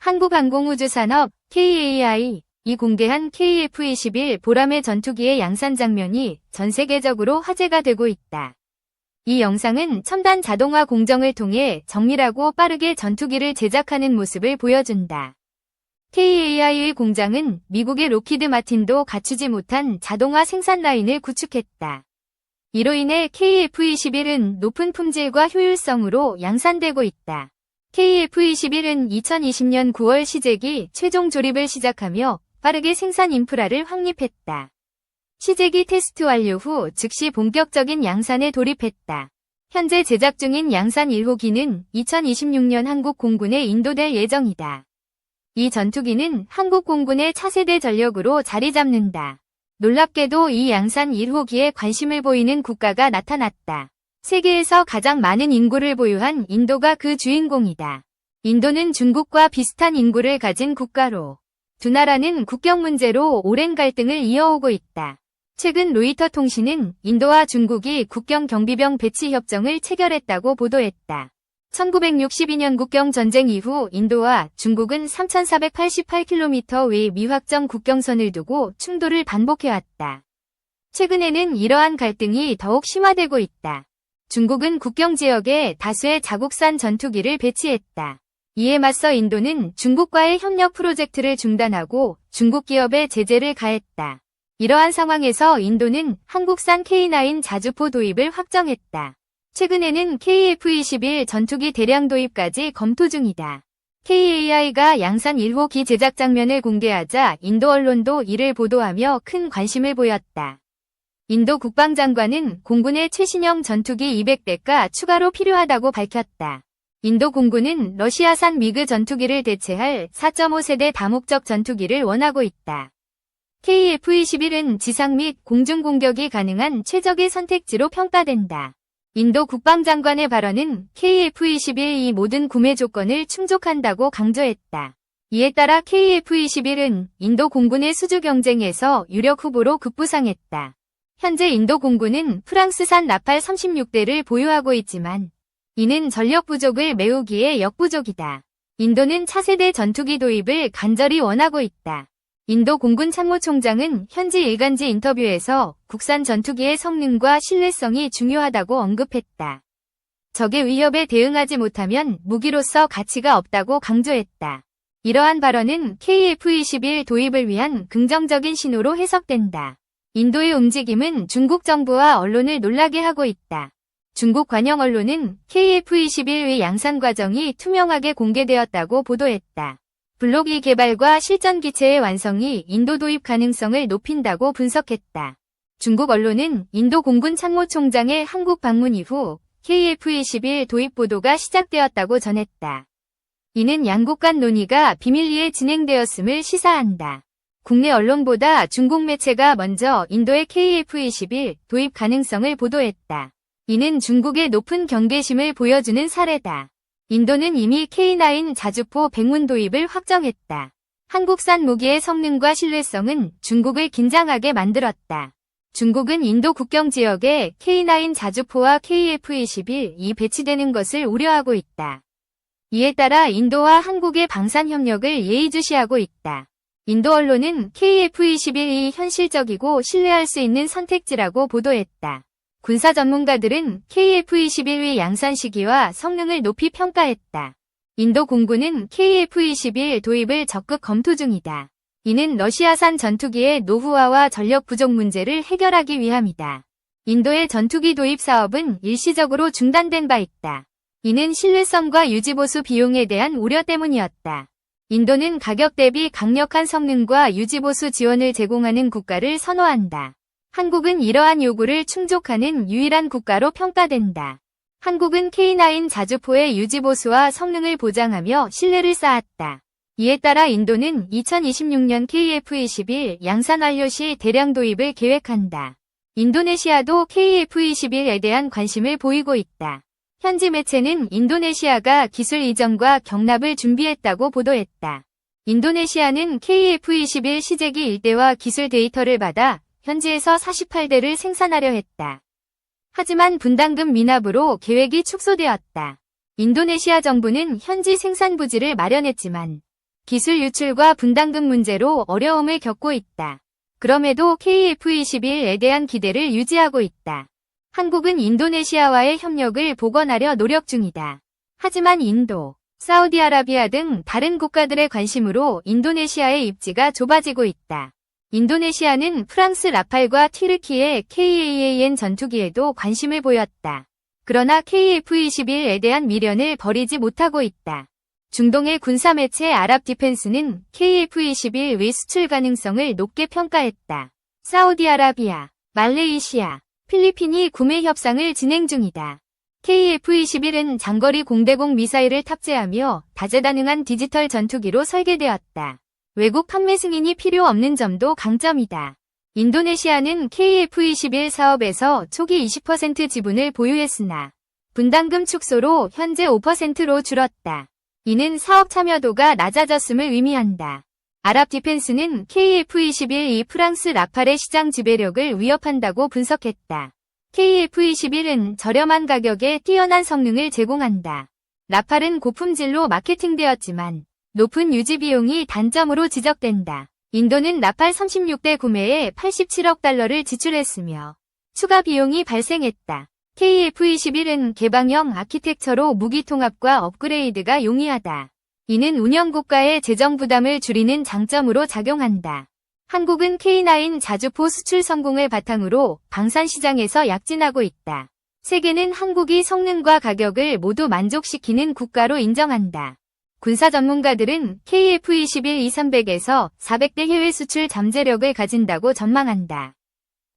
한국항공우주산업 KAI 이 공개한 KF-21 보라매 전투기의 양산 장면이 전 세계적으로 화제가 되고 있다. 이 영상은 첨단 자동화 공정을 통해 정밀하고 빠르게 전투기를 제작하는 모습을 보여준다. KAI의 공장은 미국의 록히드 마틴도 갖추지 못한 자동화 생산 라인을 구축했다. 이로 인해 KF-21은 높은 품질과 효율성으로 양산되고 있다. KF-21은 2020년 9월 시제기 최종 조립을 시작하며 빠르게 생산 인프라를 확립했다. 시제기 테스트 완료 후 즉시 본격적인 양산에 돌입했다. 현재 제작 중인 양산 1호기는 2026년 한국 공군에 인도될 예정이다. 이 전투기는 한국 공군의 차세대 전력으로 자리 잡는다. 놀랍게도 이 양산 1호기에 관심을 보이는 국가가 나타났다. 세계에서 가장 많은 인구를 보유한 인도가 그 주인공이다. 인도는 중국과 비슷한 인구를 가진 국가로 두 나라는 국경 문제로 오랜 갈등을 이어오고 있다. 최근 로이터 통신은 인도와 중국이 국경 경비병 배치 협정을 체결했다고 보도했다. 1962년 국경 전쟁 이후 인도와 중국은 3,488km 외 미확정 국경선을 두고 충돌을 반복해왔다. 최근에는 이러한 갈등이 더욱 심화되고 있다. 중국은 국경 지역에 다수의 자국산 전투기를 배치했다. 이에 맞서 인도는 중국과의 협력 프로젝트를 중단하고 중국 기업에 제재를 가했다. 이러한 상황에서 인도는 한국산 K9 자주포 도입을 확정했다. 최근에는 KF-21 전투기 대량 도입까지 검토 중이다. KAI가 양산 1호기 제작 장면을 공개하자 인도 언론도 이를 보도하며 큰 관심을 보였다. 인도 국방장관은 공군의 최신형 전투기 200대가 추가로 필요하다고 밝혔다. 인도 공군은 러시아산 미그 전투기를 대체할 4.5세대 다목적 전투기를 원하고 있다. KF-21은 지상 및 공중 공격이 가능한 최적의 선택지로 평가된다. 인도 국방장관의 발언은 KF-21이 모든 구매 조건을 충족한다고 강조했다. 이에 따라 KF-21은 인도 공군의 수주 경쟁에서 유력 후보로 급부상했다. 현재 인도 공군은 프랑스산 라팔 36대를 보유하고 있지만 이는 전력 부족을 메우기에 역부족이다. 인도는 차세대 전투기 도입을 간절히 원하고 있다. 인도 공군 참모총장은 현지 일간지 인터뷰에서 국산 전투기의 성능과 신뢰성이 중요하다고 언급했다. 적의 위협에 대응하지 못하면 무기로서 가치가 없다고 강조했다. 이러한 발언은 KF-21 도입을 위한 긍정적인 신호로 해석된다. 인도의 움직임은 중국 정부와 언론을 놀라게 하고 있다. 중국 관영 언론은 KF-21의 양산 과정이 투명하게 공개되었다고 보도했다. 블록 2 개발과 실전 기체의 완성이 인도 도입 가능성을 높인다고 분석했다. 중국 언론은 인도 공군 참모총장의 한국 방문 이후 KF-21 도입 보도가 시작되었다고 전했다. 이는 양국 간 논의가 비밀리에 진행되었음을 시사한다. 국내 언론보다 중국 매체가 먼저 인도의 KF-21 도입 가능성을 보도했다. 이는 중국의 높은 경계심을 보여주는 사례다. 인도는 이미 K9 자주포 백문 도입을 확정했다. 한국산 무기의 성능과 신뢰성은 중국을 긴장하게 만들었다. 중국은 인도 국경 지역에 K9 자주포와 KF-21이 배치되는 것을 우려하고 있다. 이에 따라 인도와 한국의 방산 협력을 예의주시하고 있다. 인도 언론은 KF-21이 현실적이고 신뢰할 수 있는 선택지라고 보도했다. 군사 전문가들은 KF-21의 양산 시기와 성능을 높이 평가했다. 인도 공군은 KF-21 도입을 적극 검토 중이다. 이는 러시아산 전투기의 노후화와 전력 부족 문제를 해결하기 위함이다. 인도의 전투기 도입 사업은 일시적으로 중단된 바 있다. 이는 신뢰성과 유지보수 비용에 대한 우려 때문이었다. 인도는 가격 대비 강력한 성능과 유지보수 지원을 제공하는 국가를 선호한다. 한국은 이러한 요구를 충족하는 유일한 국가로 평가된다. 한국은 K9 자주포의 유지보수와 성능을 보장하며 신뢰를 쌓았다. 이에 따라 인도는 2026년 KF-21 양산 완료 시 대량 도입을 계획한다. 인도네시아도 KF-21에 대한 관심을 보이고 있다. 현지 매체는 인도네시아가 기술 이전과 경납을 준비했다고 보도했다. 인도네시아는 KF-21 시제기 일대와 기술 데이터를 받아 현지에서 48대를 생산하려 했다. 하지만 분담금 미납으로 계획이 축소되었다. 인도네시아 정부는 현지 생산 부지를 마련했지만 기술 유출과 분담금 문제로 어려움을 겪고 있다. 그럼에도 KF-21에 대한 기대를 유지하고 있다. 한국은 인도네시아와의 협력을 복원하려 노력 중이다. 하지만 인도, 사우디아라비아 등 다른 국가들의 관심으로 인도네시아의 입지가 좁아지고 있다. 인도네시아는 프랑스 라팔과 튀르키예 KAAN 전투기에도 관심을 보였다. 그러나 KF-21에 대한 미련을 버리지 못하고 있다. 중동의 군사매체 아랍 디펜스는 KF-21의 수출 가능성을 높게 평가했다. 사우디아라비아, 말레이시아, 필리핀이 구매 협상을 진행 중이다. KF-21은 장거리 공대공 미사일을 탑재하며 다재다능한 디지털 전투기로 설계되었다. 외국 판매 승인이 필요 없는 점도 강점이다. 인도네시아는 KF-21 사업에서 초기 20% 지분을 보유했으나 분담금 축소로 현재 5%로 줄었다. 이는 사업 참여도가 낮아졌음을 의미한다. 아랍 디펜스는 KF-21이 프랑스 라팔의 시장 지배력을 위협한다고 분석했다. KF-21은 저렴한 가격에 뛰어난 성능을 제공한다. 라팔은 고품질로 마케팅되었지만 높은 유지 비용이 단점으로 지적된다. 인도는 라팔 36대 구매에 87억 달러를 지출했으며 추가 비용이 발생했다. KF-21은 개방형 아키텍처로 무기 통합과 업그레이드가 용이하다. 이는 운영국가의 재정 부담을 줄이는 장점으로 작용한다. 한국은 K9 자주포 수출 성공을 바탕으로 방산 시장에서 약진하고 있다. 세계는 한국이 성능과 가격을 모두 만족시키는 국가로 인정한다. 군사 전문가들은 KF-21-2300에서 400대 해외 수출 잠재력을 가진다고 전망한다.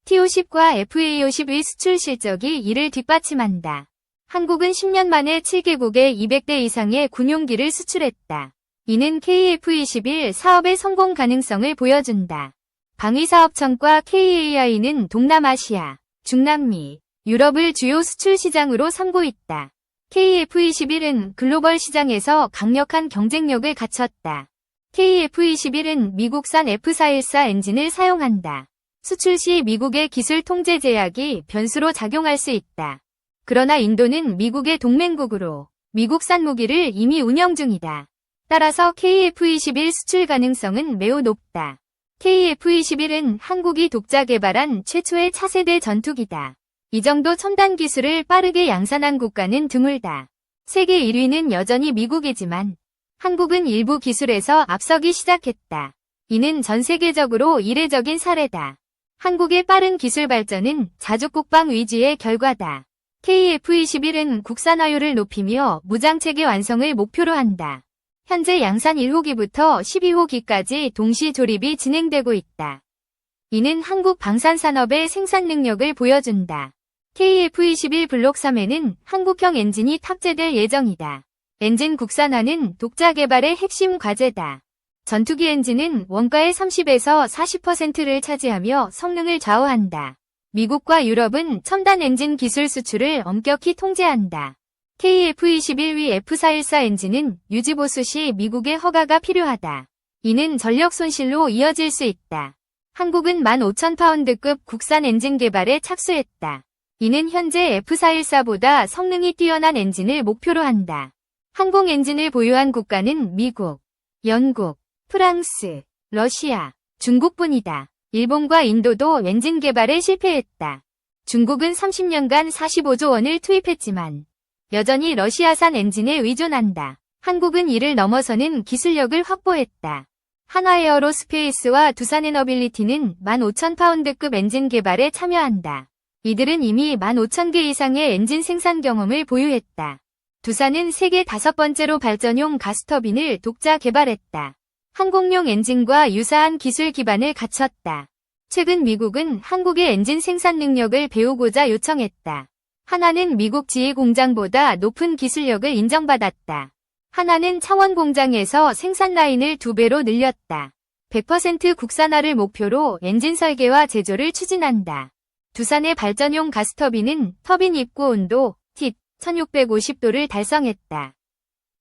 T-50과 FA-50의 수출 실적이 이를 뒷받침한다. 한국은 10년 만에 7개국에 200대 이상의 군용기를 수출했다. 이는 KF-21 사업의 성공 가능성을 보여준다. 방위사업청과 KAI는 동남아시아, 중남미, 유럽을 주요 수출 시장으로 삼고 있다. KF-21은 글로벌 시장에서 강력한 경쟁력을 갖췄다. KF-21은 미국산 F414 엔진을 사용한다. 수출 시 미국의 기술 통제 제약이 변수로 작용할 수 있다. 그러나 인도는 미국의 동맹국으로 미국산 무기를 이미 운영 중이다. 따라서 KF-21 수출 가능성은 매우 높다. KF-21은 한국이 독자 개발한 최초의 차세대 전투기다. 이 정도 첨단 기술을 빠르게 양산한 국가는 드물다. 세계 1위는 여전히 미국이지만 한국은 일부 기술에서 앞서기 시작했다. 이는 전 세계적으로 이례적인 사례다. 한국의 빠른 기술 발전은 자주국방 위주의 결과다. KF-21은 국산화율을 높이며 무장체계 완성을 목표로 한다. 현재 양산 1호기부터 12호기까지 동시 조립이 진행되고 있다. 이는 한국 방산산업의 생산 능력을 보여준다. KF-21 블록 3에는 한국형 엔진이 탑재될 예정이다. 엔진 국산화는 독자 개발의 핵심 과제다. 전투기 엔진은 원가의 30에서 40%를 차지하며 성능을 좌우한다. 미국과 유럽은 첨단 엔진 기술 수출을 엄격히 통제한다. KF-21위 F414 엔진은 유지보수 시 미국의 허가가 필요하다. 이는 전력 손실로 이어질 수 있다. 한국은 15,000파운드급 국산 엔진 개발에 착수했다. 이는 현재 F414보다 성능이 뛰어난 엔진을 목표로 한다. 항공 엔진을 보유한 국가는 미국, 영국, 프랑스, 러시아, 중국뿐이다. 일본과 인도도 엔진 개발에 실패했다. 중국은 30년간 45조 원을 투입했지만 여전히 러시아산 엔진에 의존한다. 한국은 이를 넘어서는 기술력을 확보했다. 한화에어로스페이스와 두산에너빌리티는 15,000파운드급 엔진 개발에 참여한다. 이들은 이미 15,000개 이상의 엔진 생산 경험을 보유했다. 두산은 세계 5번째로 발전용 가스터빈을 독자 개발했다. 항공용 엔진과 유사한 기술 기반을 갖췄다. 최근 미국은 한국의 엔진 생산 능력을 배우고자 요청했다. 하나는 미국 지휘 공장보다 높은 기술력을 인정받았다. 하나는 창원 공장에서 생산 라인을 2배로 늘렸다. 100% 국산화를 목표로 엔진 설계와 제조를 추진한다. 두산의 발전용 가스터빈은 터빈 입구 온도 팁 1650도를 달성했다.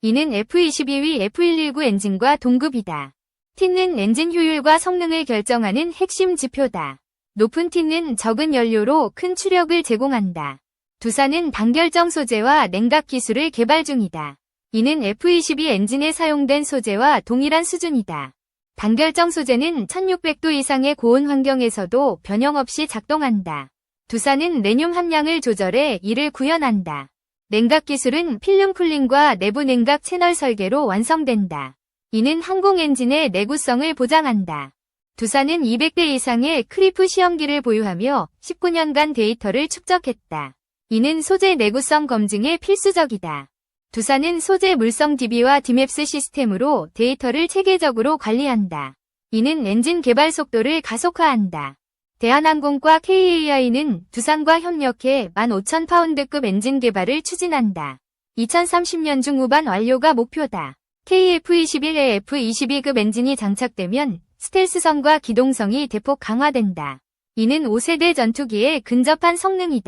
이는 F-22위 F-119 엔진과 동급이다. T는 엔진 효율과 성능을 결정하는 핵심 지표다. 높은 T는 적은 연료로 큰 추력을 제공한다. 두산은 단결정 소재와 냉각 기술을 개발 중이다. 이는 F-22 엔진에 사용된 소재와 동일한 수준이다. 단결정 소재는 1600도 이상의 고온 환경에서도 변형 없이 작동한다. 두산은 내뇽 함량을 조절해 이를 구현한다. 냉각 기술은 필름 쿨링과 내부 냉각 채널 설계로 완성된다. 이는 항공 엔진의 내구성을 보장한다. 두산은 200대 이상의 크리프 시험기를 보유하며 19년간 데이터를 축적했다. 이는 소재 내구성 검증에 필수적이다. 두산은 소재 물성 DB와 DMAPS 시스템으로 데이터를 체계적으로 관리한다. 이는 엔진 개발 속도를 가속화한다. 대한항공과 KAI는 두산과 협력해 15,000파운드급 엔진 개발을 추진한다. 2030년 중후반 완료가 목표다. KF-21에 F-22급 엔진이 장착되면 스텔스성과 기동성이 대폭 강화된다. 이는 5세대 전투기에 근접한 성능이다.